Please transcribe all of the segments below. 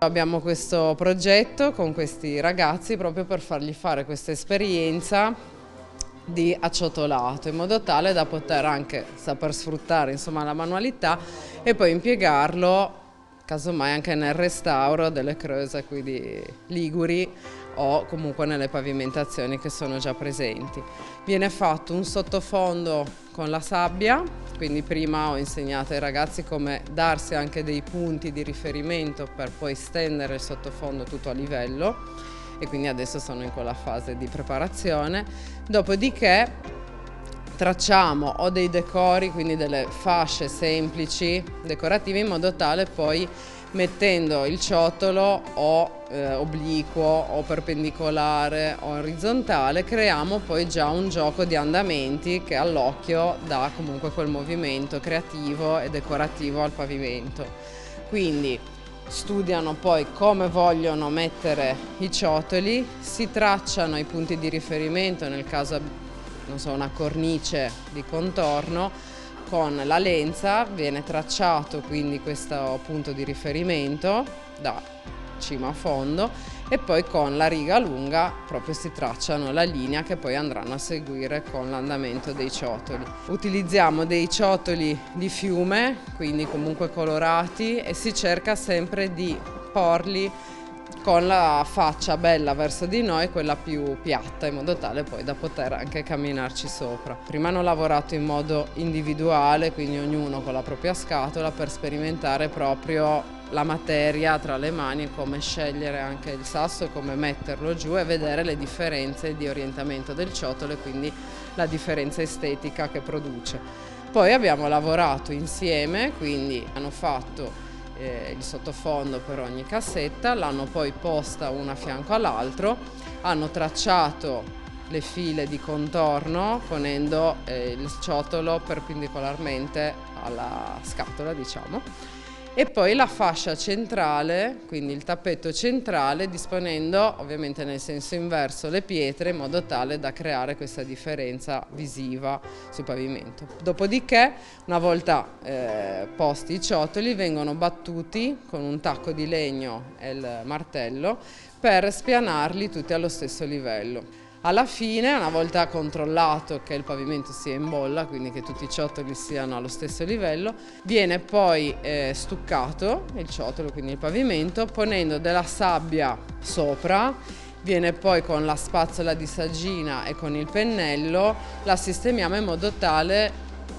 Abbiamo questo progetto con questi ragazzi proprio per fargli fare questa esperienza di acciottolato, in modo tale da poter anche saper sfruttare la manualità e poi impiegarlo casomai anche nel restauro delle creuse qui di Liguri o comunque nelle pavimentazioni che sono già presenti. Viene fatto un sottofondo con la sabbia, quindi prima ho insegnato ai ragazzi come darsi anche dei punti di riferimento per poi stendere il sottofondo tutto a livello, e quindi adesso sono in quella fase di preparazione. Dopodiché tracciamo o dei decori, quindi delle fasce semplici decorative, in modo tale poi, mettendo il ciotolo o obliquo o perpendicolare o orizzontale, creiamo poi già un gioco di andamenti che all'occhio dà comunque quel movimento creativo e decorativo al pavimento. Quindi studiano poi come vogliono mettere i ciotoli, si tracciano i punti di riferimento, nel caso non so, una cornice di contorno, con la lenza viene tracciato quindi questo punto di riferimento da cima a fondo, e poi con la riga lunga proprio si tracciano la linea che poi andranno a seguire con l'andamento dei ciotoli. Utilizziamo dei ciotoli di fiume, quindi comunque colorati, e si cerca sempre di porli con la faccia bella verso di noi, quella più piatta, in modo tale poi da poter anche camminarci sopra. Prima hanno lavorato in modo individuale, quindi ognuno con la propria scatola, per sperimentare proprio la materia tra le mani, come scegliere anche il sasso e come metterlo giù, e vedere le differenze di orientamento del ciotolo e quindi la differenza estetica che produce. Poi abbiamo lavorato insieme, quindi hanno fatto il sottofondo per ogni cassetta, l'hanno poi posta una a fianco all'altro, hanno tracciato le file di contorno ponendo il ciotolo perpendicolarmente alla scatola, diciamo, e poi la fascia centrale, quindi il tappeto centrale, disponendo ovviamente nel senso inverso le pietre, in modo tale da creare questa differenza visiva sul pavimento. Dopodiché, una volta posti i ciotoli, vengono battuti con un tacco di legno e il martello per spianarli tutti allo stesso livello. Alla fine, una volta controllato che il pavimento sia in bolla, quindi che tutti i ciotoli siano allo stesso livello, viene poi stuccato il ciotolo, quindi il pavimento, ponendo della sabbia sopra. Viene poi con la spazzola di saggina e con il pennello la sistemiamo in modo tale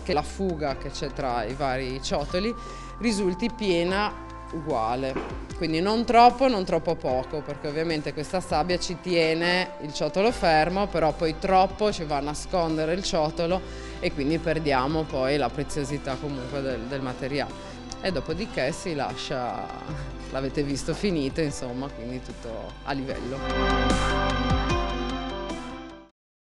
che la fuga che c'è tra i vari ciotoli risulti piena, uguale, quindi non troppo poco, perché ovviamente questa sabbia ci tiene il ciotolo fermo, però poi troppo ci va a nascondere il ciotolo e quindi perdiamo poi la preziosità comunque del materiale. E dopodiché si lascia, l'avete visto, finito, insomma, quindi tutto a livello.